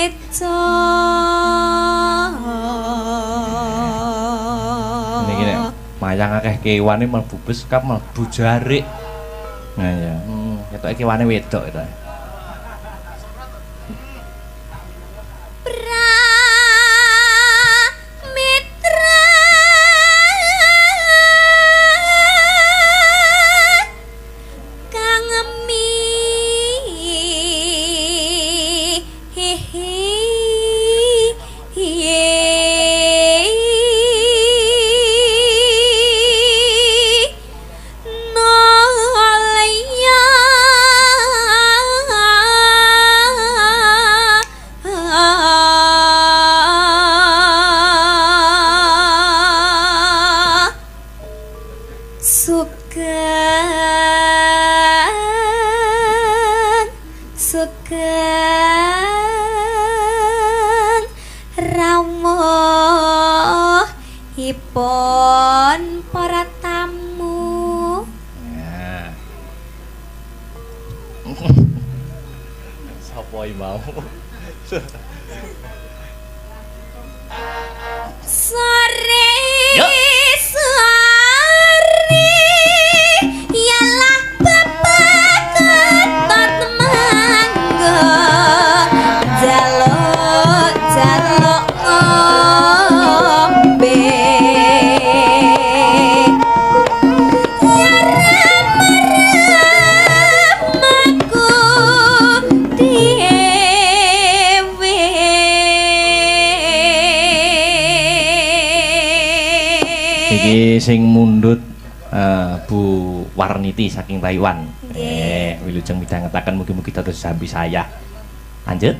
keco niki nek mayang akeh kewane mlebu beskap mlebu jarik. Nah ya, ketoke kewane wedok itu. Sugeng rawuhipun para tamu. Ya. Sapa iki mau? Sore Yo. sore yalah bapak ketot mangga jaluk ngombe ramaku dewe. Iki sing mundhut Bu Warniti saking Taiwan. Wilujeng midhangetaken mugi-mugi dados sambi saya. Lanjut.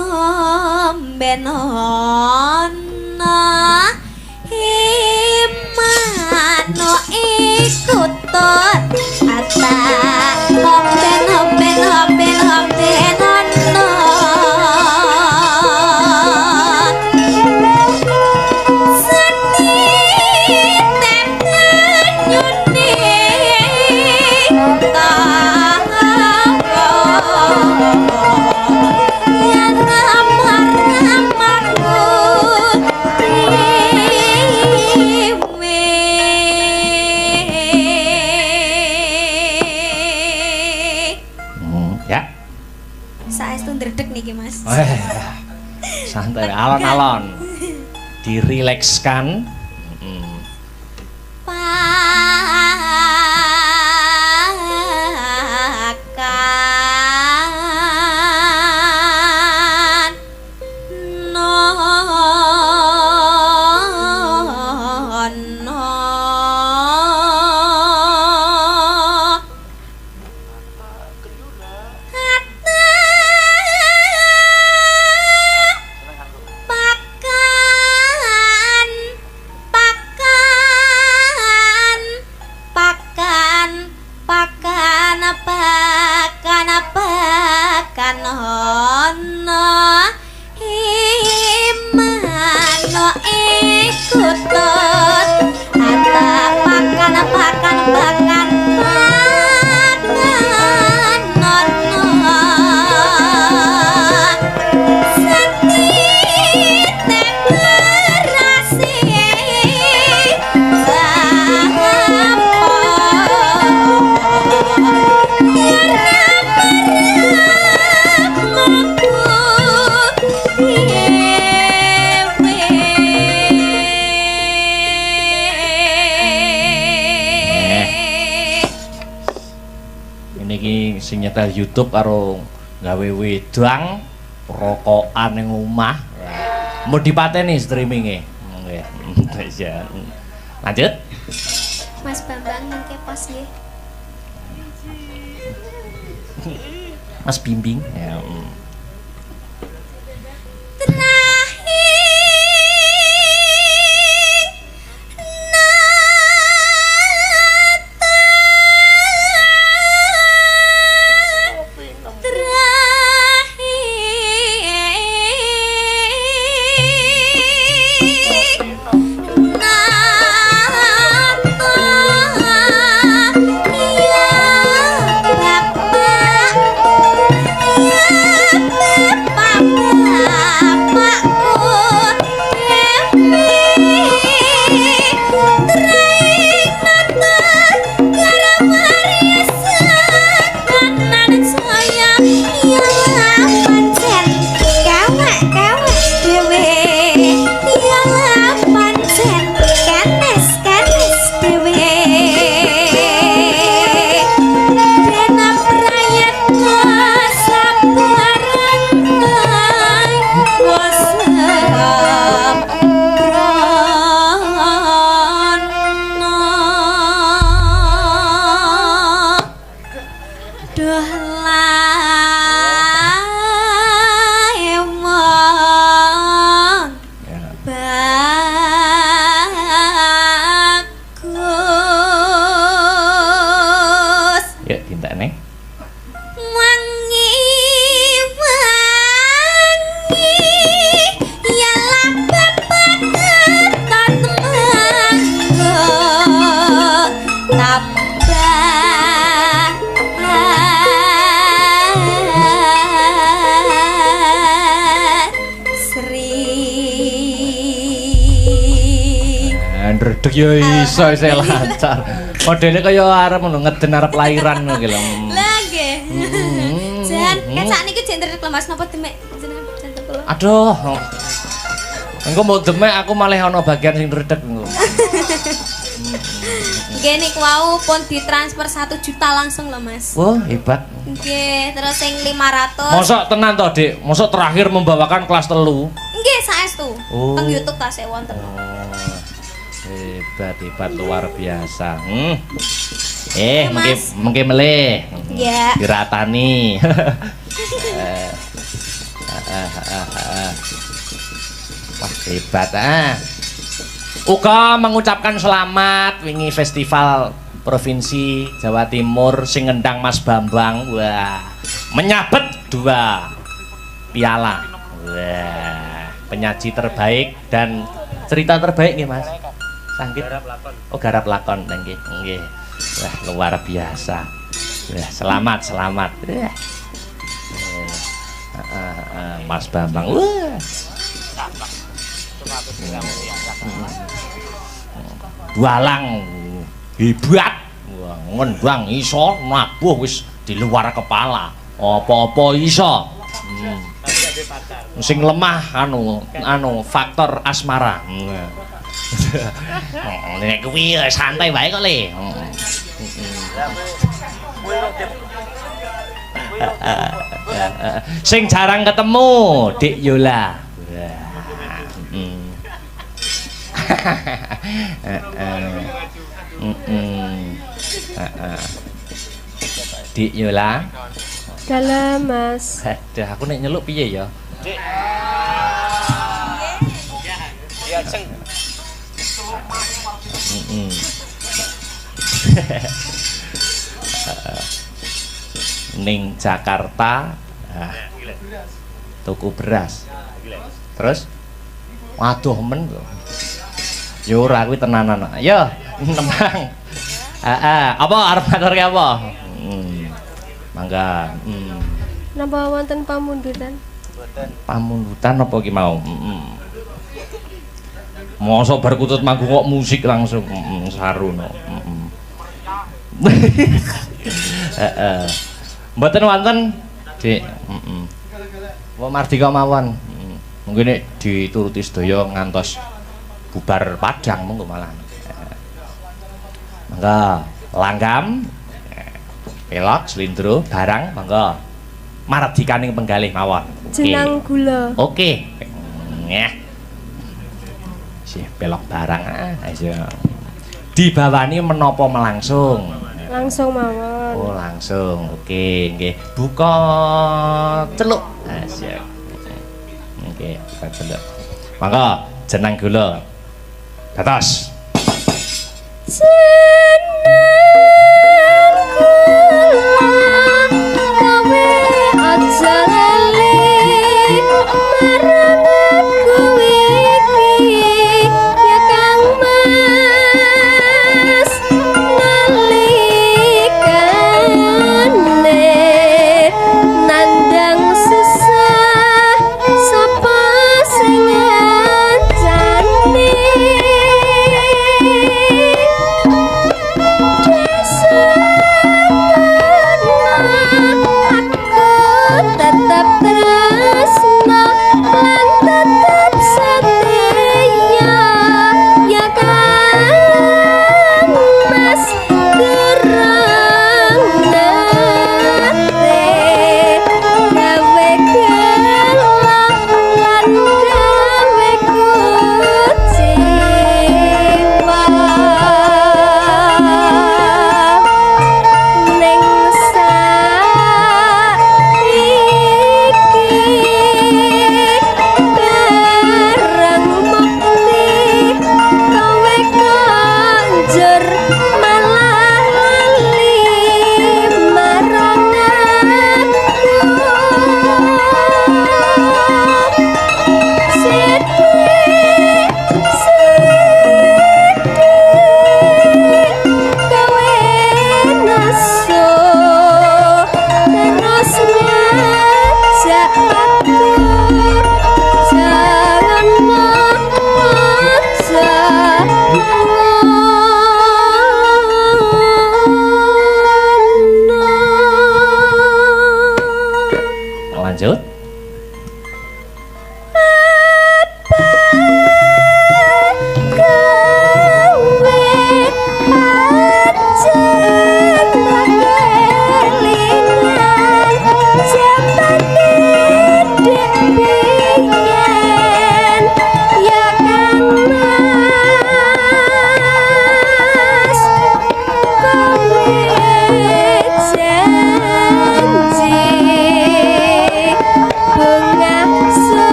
Omben ana himano ikut tot ata omben ana santai alon-alon dirilekskan. Pakan ana himano ikut tot ata pakan sing nyetel YouTube karo gawe wedang rokokan ning omah. Mau dipateni streamingnya. Nggih. Ya. Lanjut. Mas Bambang nang pos nggih. Mas Bimbing. Ya. Ndredeg ya iso lancar. Modele kaya arep ngono ngeden arep lairan ngono ki lho. Lah nggih. Jan, kan sakniki jek ndredeg Mas napa demek jenengan jantung kula. Aduh. Engko mau demek aku malah ana bagian sing ndredeg engko. Nggih niku wau pun ditransfer 1 juta langsung lho Mas. Wah, hebat. Nggih, terus sing 500. Mosok tenan to, Dik? Mosok terakhir membawakan kelas 3? Nggih, saestu. Oh. Teng YouTube tasih wonten. Hebat luar biasa. Mas. Mengke meleh. Ya. Diratani. Wah, hebat Uga mengucapkan selamat wingi festival Provinsi Jawa Timur sing ngendang Mas Bambang. Wah, menyabet 2 piala. Wah, penyaji terbaik dan cerita terbaik nih Mas. Sangkit. Oh, garap lakon nggih. Nggih. Wah, luar biasa. Wah, selamat. Wah. Mas Bambang. Wah. Walang hebat. Wah, ngendang iso nabuh wis di luar kepala. Apa-apa iso. Sing lemah faktor asmara. Nek kuwi santai wae kok Le. Sing jarang ketemu, Dik Yola. Dik Yola. Dalam Mas. Aduh, aku nek nyeluk piye ya? Dik. Ya, sing. Ning Jakarta tuku beras. Terus waduh men kok. Yo ora kuwi tenanan. Yo, tenang. Apa arep maturke apa? Mangga. Napa wonten pamundutan? Pamundutan apa ki mau? Mosok bar kutut manggung kok musik langsung saruno. Mboten wonten, Dik. Wong mardika mawon. Mungkin nek dituruti sedaya ngantos bubar Padang monggo malah. Mangga langgam, pelok, slindro, barang mangga. Mardikaning penggalih mawon. Jenang gula. Oke. Nyeh. Sih belok barang aja. Dibawani menapa melangsung? Langsung mawon. Oh, langsung. Oke, nggih. Buka celuk. Siap. Oke, buka celuk. Mangga jeneng gula. Dados.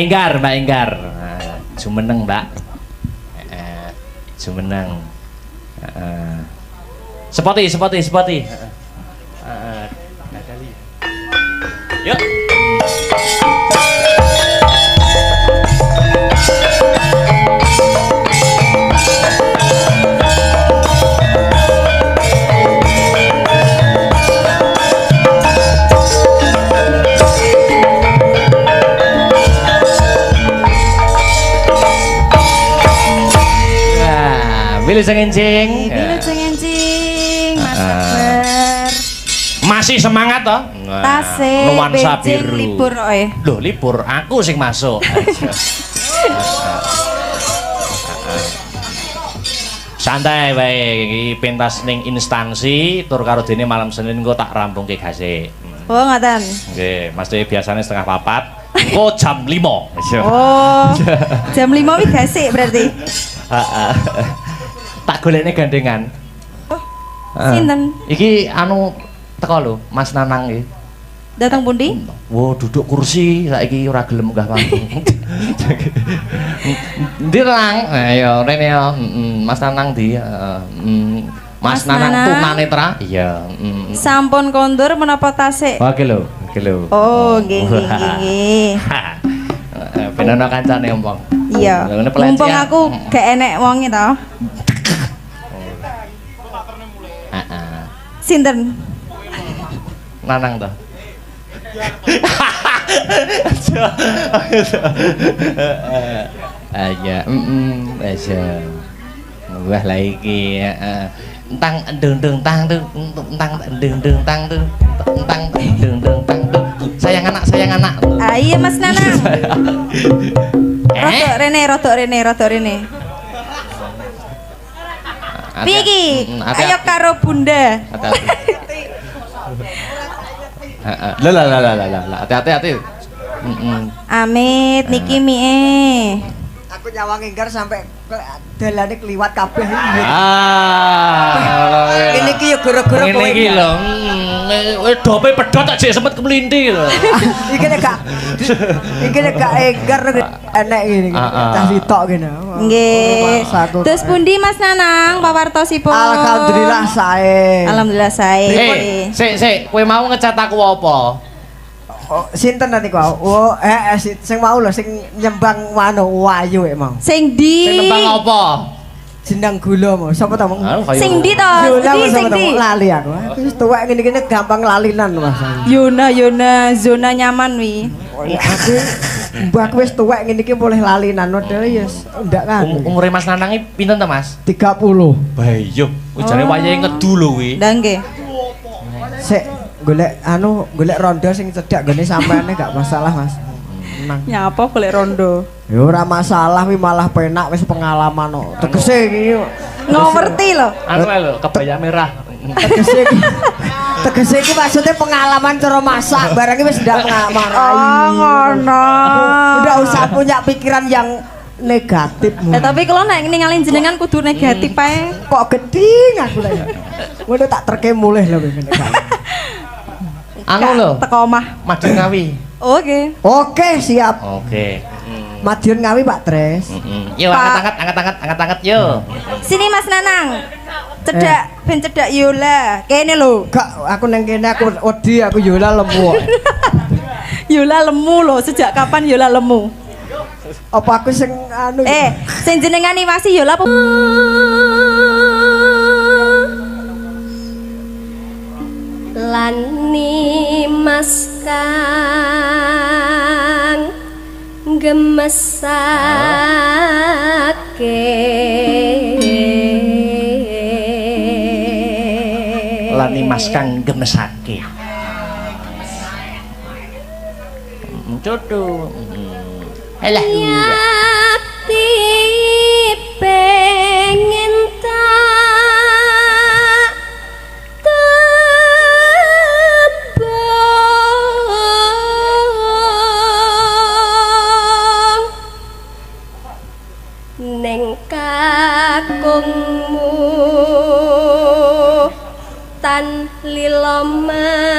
Enggar. Nah, jumeneng, Mbak. Jumeneng. Sepoti. Yuk. Wilujeng enjing. Wilujeng enjing, Mas Akbar. Masih semangat toh? Tasik Nuansa biru. libur oe. Loh, libur aku sing masuk. Santai wae iki pentas ning instansi tur karo dene malam Senin engko tak rampungke gase. Oh, ngoten. Nggih, mesti biasanya 4:30. Engko jam 5. Oh. Jam 5 wis gasik berarti. Heeh. Tak golekne gandengan. Oh. Sinten? Iki anu teko lho, Mas Nanang iki. Datang pundi? Wo duduk kursi saiki ora gelem munggah panggung. Ndi Nang? Ya rene ya. Mas Nanang ndi? Mas Nanang tunanetra. Iya. Sampun kondur menapa tasik? Oh, iki lho. Oh, nggih. Ben ana kancane ompong. Iya. Mumpung aku gak enek wonge to. Heeh. Sinten? Nanang to. Aja, aja. Wah lah iki, tang deng tang tuh, tang deng tang tuh, tang deng tang tuh. Sayang anak. Ah iya Mas Nanang. Rodok rene. Piye iki? Ayo karo Bunda. Lah, hati-hati. Amit niki mie. Aku nyawang enggar sampai dalane kliwat kabeh. Ini ki yo gara-gara kowe. Ngene iki lho. Dope pedhot tak jek sempet kemlinthi lho. Iki nek gak enggar enek ngene iki. Cah sitok kene. Nggih. Terus pundi Mas Nanang pawartosipun? Alhamdulillah sae. Alhamdulillah sae. Sik, kowe mau ngecat aku apa? Oh, sinten niku? Oh, sing mau lho sing nyembang wano wayu mau. Sing ndi? Sing nembang apa? Jenang gula mau. Sapa ta mau? Sing ndi to? Sing ndi? Lali aku. Aku wis tuwek ngene-ngene gampang lalinan Mas. Yona, zona nyaman wi. Aku mbah wis tuwek ngene iki boleh lalinan modele ya ndak kan. Umure Mas Nanang iki pinten to, Mas? 30. Bayo, jane wayahe ngedu lho kuwi. Lah nggih. Sik golek rondo sing cedhak gone sampeane gak masalah Mas. Tenang. Nyapa golek rondo? Ya ora masalah wi malah penak wis pengalaman kok. Tegese iki ngerti lho. Anu lho, kebaya merah. Tegese iki maksudnya pengalaman cara masak, barang wis ndak ngamarai. Oh, ngono. Udah usah punya pikiran yang negatif. Tapi kalau nek ninggalin jenengan kudu negatif ae. Kok geding aku lho. Ngono tak terke mulih lho ngene. Anu lho, teko omah. Madiun Ngawi. Oke. Oke, siap. Oke. Madiun Ngawi Pak Tres. Yo angkat yo. Sini Mas Nanang. Cedak, ben cedak Yola. Kene lho. Gak, aku nang kene aku wedi aku Yola lemu. Yola lemu lho, sejak kapan Yola lemu? Apa aku sing anu? Sing jenengan masih Yola apa? Lani mas kang gemesake Lani mas kang gemesake jodoh alah yakti pengen kakungmu tan lilo mesti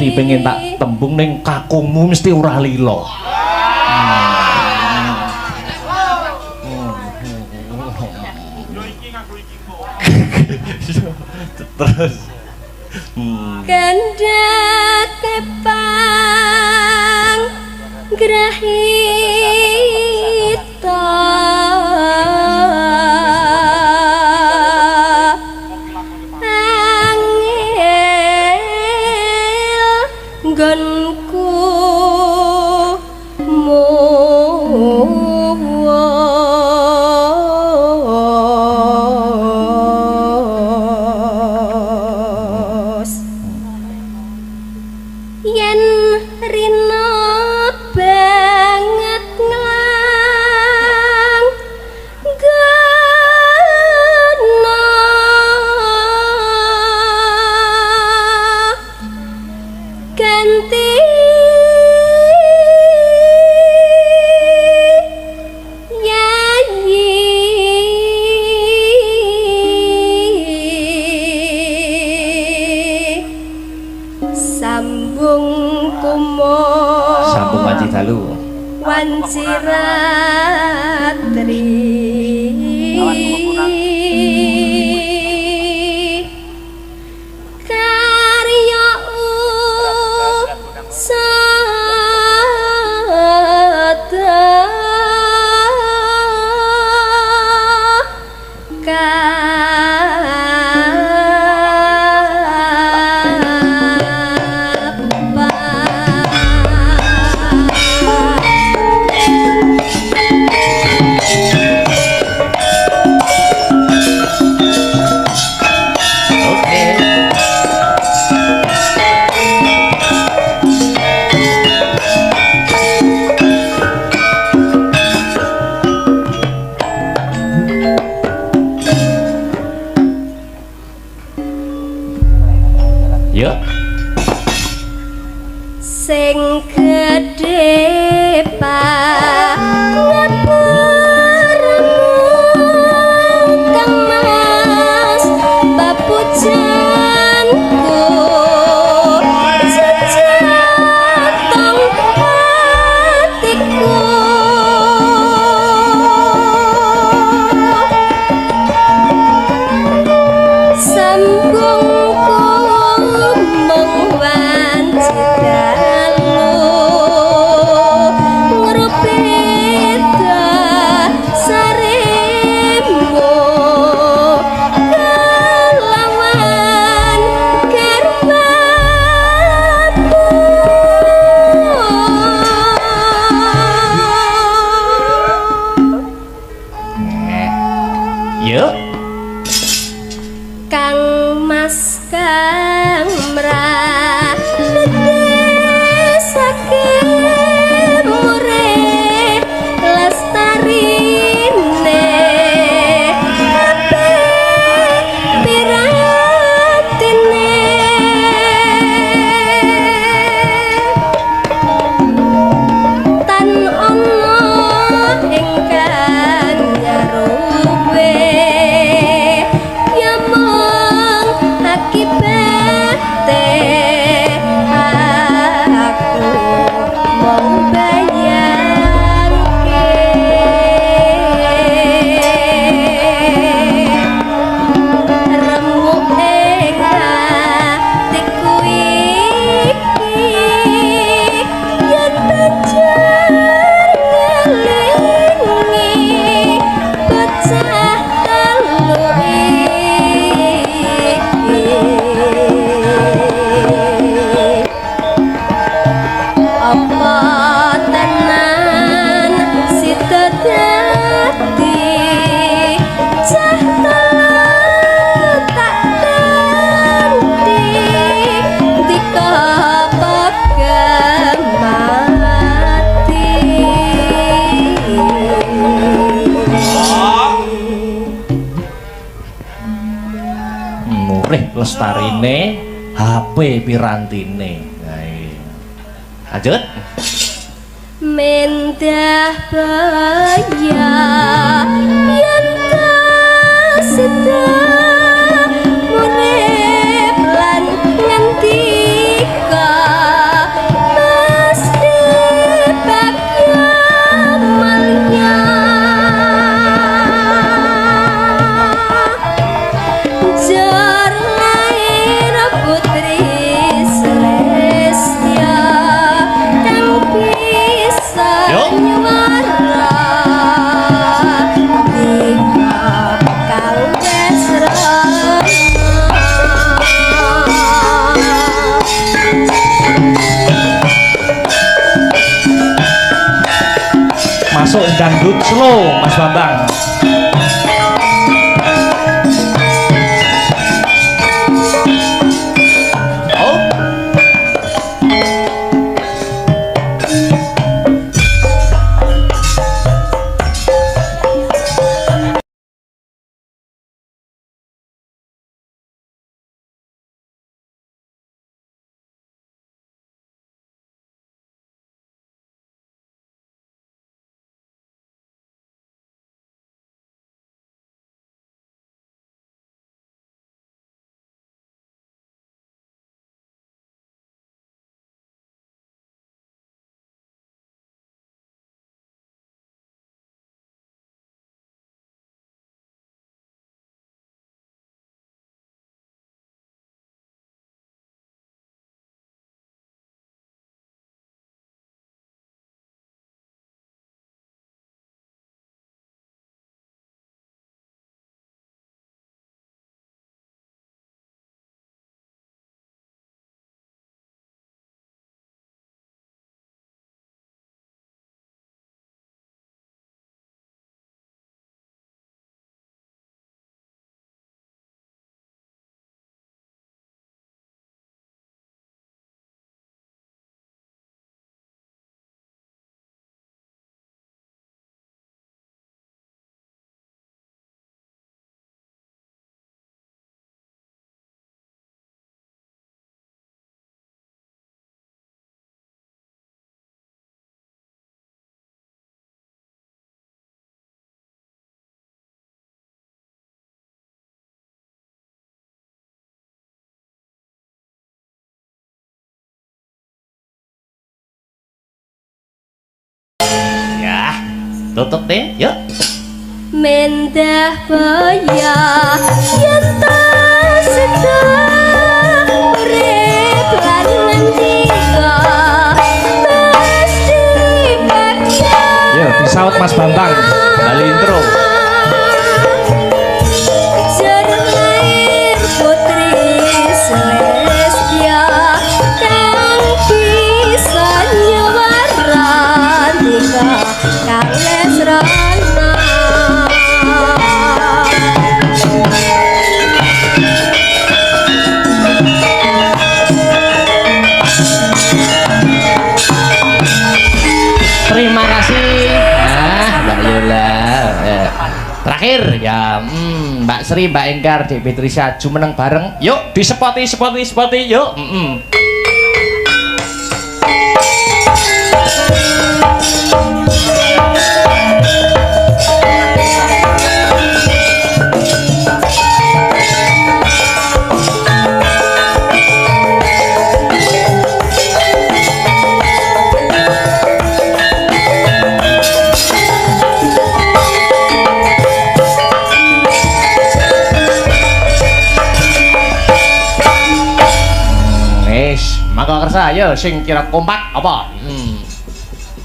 ati pengen tak tembung ning kakungmu mesti ora lila. Terus Kandak kepang grahita angel nggonku yen rina banget ngang gana ganti yayi sambung kumo sambung wanci dalu. wanci ratri karya usada Yuk. sing gedhe banget kang mas bapujanku sejatong hatiku sambungku mengwanci dalu ngrupita saremu kelawan karmamu Yuk. Kang Mas Kang mrane saking mure lestarine apik piratine tan ono ingkang nyaruwe yamong akibate aku mong bayangke remuk ing atiku iki yen pancen ngelingi bocah telu iki apa tenan sida dadi cah telu tak ganti dika pegemati Murih lestarine HP pirantine. Nah, iya. Lanjut. mendah baya yen sida urip lan ngendika dangdut slow Mas Bambang. Ya, tutup deh, yuk. Mendah baya yen ta sedang urip lan ngendika mesti bagya. Yo, disaut Mas Bambang. Bali intro. Jarum lair putri Celestia kang bisa nyuwaran nikah kales rana. Terima kasih. Mbak Yola. Terakhir ya, Mbak Sri, Mbak Enggar, Dek Petrisha, jumeneng bareng. Yuk, disepoti, yuk. Maka kersa, ayo sing kira kompak apa?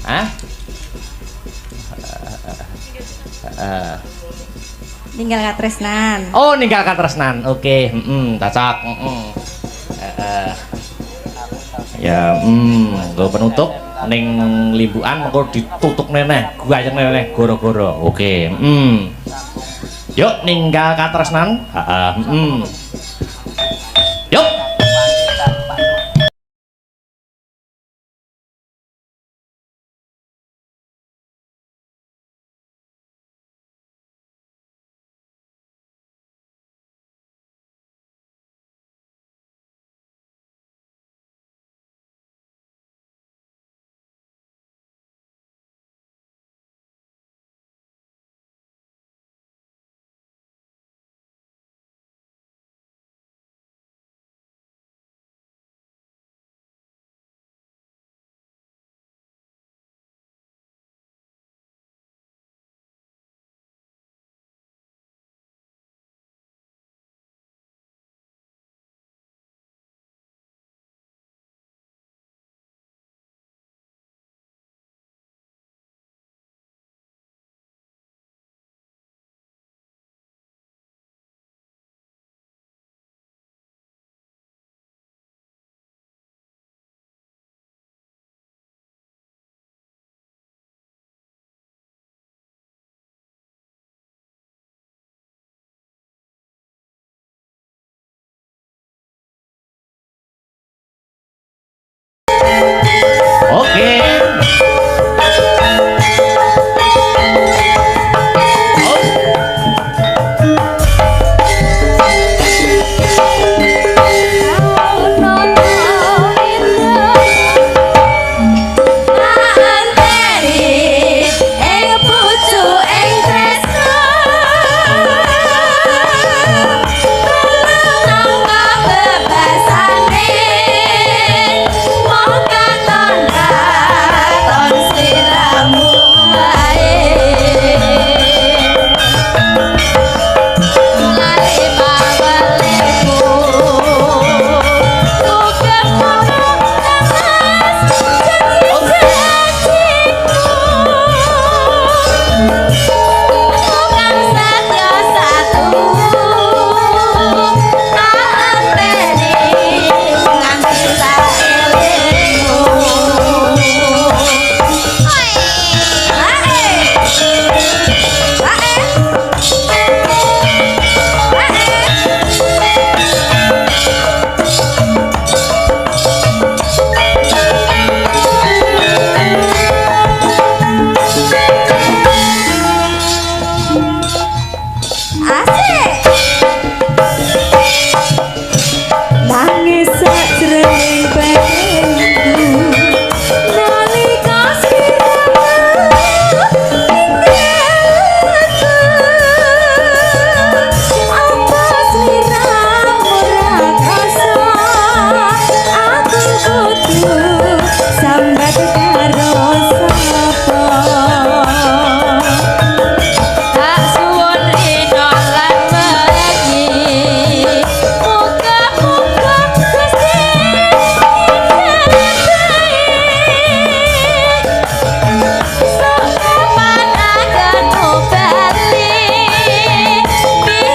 Hah? Ninggal katresnan. Oh, ninggal katresnan. Oke, cocok. Ya, gue penutup ning limbuan mengko ditutup neneh, gayeng neneh goro-goro. Oke, Yuk ninggal katresnan. Yuk. Bukan saja satu anteni nganti saelingmu. Nangis sajroning badanku nalika siramu ninggalku apa sliramu ora krasa aku kudu sambat karo sapa. Tak suwun rino lan bengi muga-muga Gusti sok kapan akan obati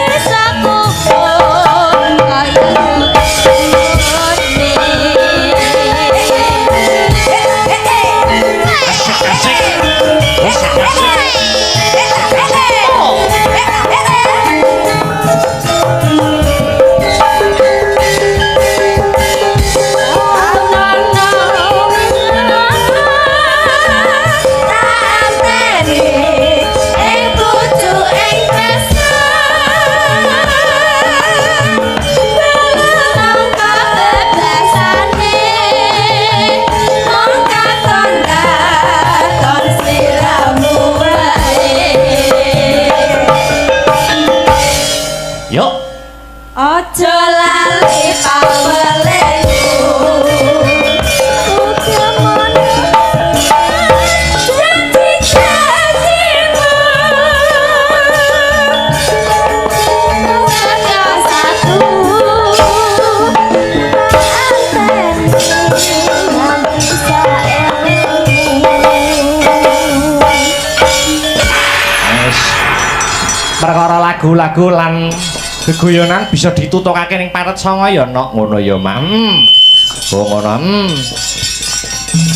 bisa kumpul kaya Yuk. Ojo lali pawelemu uga mono janji-janjimu saja satu anteni nganti saelingmu. Wis perkara lagu-lagu lan gegoyonan bisa ditutokake ning paret songo ya nok ngono ya Mak. Oh ngono.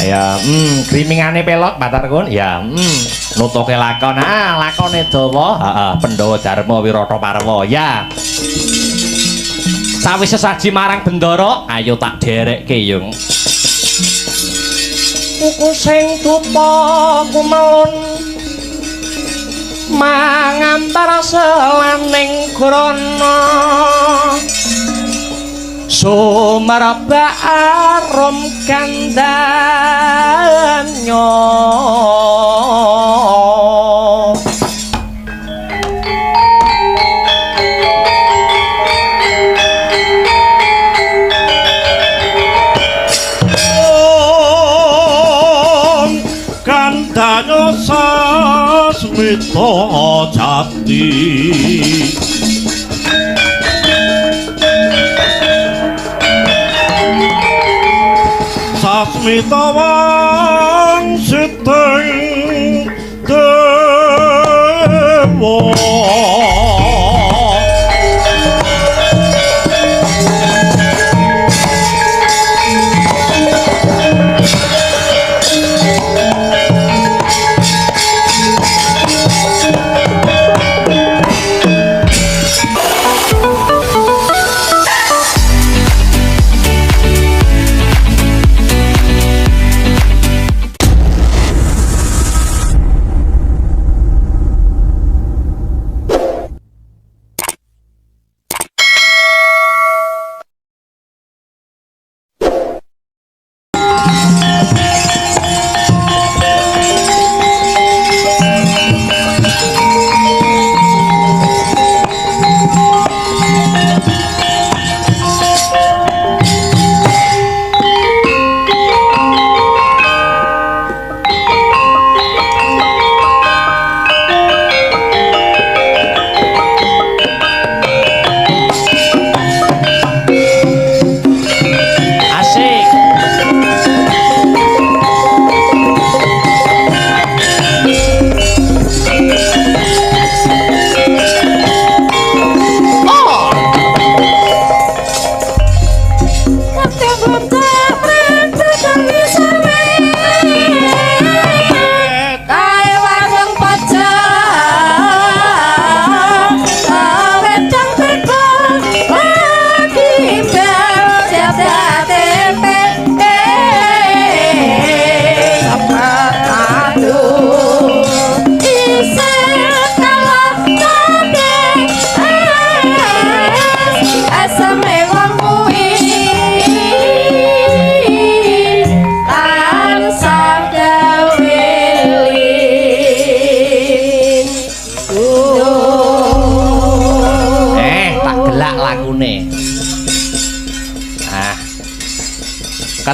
Ya grimingane pelot Batar Kun. Ya nutuke lakon. Lakone dawa. Heeh, Pandhawa Darma Wirata Parwa. Ya. Sawise saji marang Bendara, ayo tak derekke yung. Kuku sing tupa kumelun mangantar selaning grana sumerba arum kandhanya kandhanya sasmita jati sasmita wangsiting dewa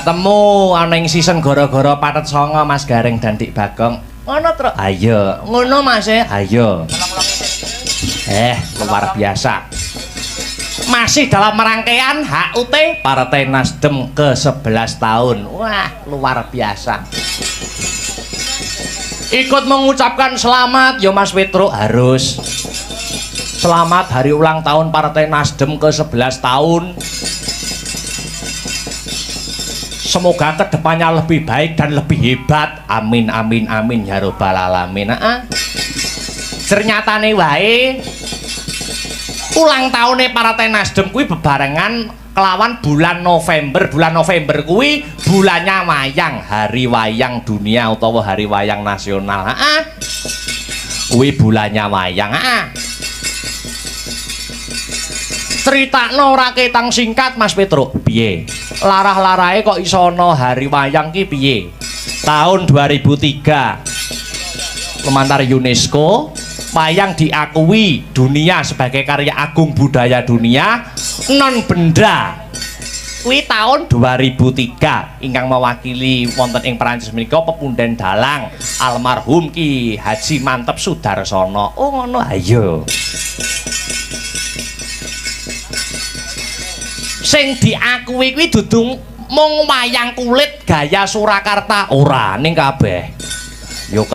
ketemu ana ing season gara-gara patet songo Mas Gareng dan Dik Bagong. Ngono tru. Ayo, ngono Mas e. Ayo. Luar biasa. Masih dalam rangkaian HUT Partai Nasdem ke-11 tahun. Wah, luar biasa. Ikut mengucapkan selamat ya Mas Petro, harus. Selamat hari ulang tahun Partai Nasdem ke-11 tahun. Semoga kedepannya lebih baik dan lebih hebat. Amin amin amin ya robbal alamin. Ternyata nih wae ulang tahunnya Partai Nasdem kuwi bebarengan kelawan bulan November. Bulan November kuwi bulannya wayang, hari wayang dunia utawa hari wayang nasional. Kuwi bulannya wayang. Critakno ora ketang singkat Mas Petro. Piye? Larah-larahe kok iso ana hari wayang ki piye? Tahun 2003 lumantar UNESCO wayang diakui dunia sebagai karya agung budaya dunia non benda. Kuwi tahun 2003 ingkang mewakili wonten ing Perancis menika pepunden dalang almarhum Ki Haji Mantep Sudarsono. Oh ngono ayo. Sing diakui kuwi dudu mung wayang kulit gaya Surakarta ora ning kabeh. Yo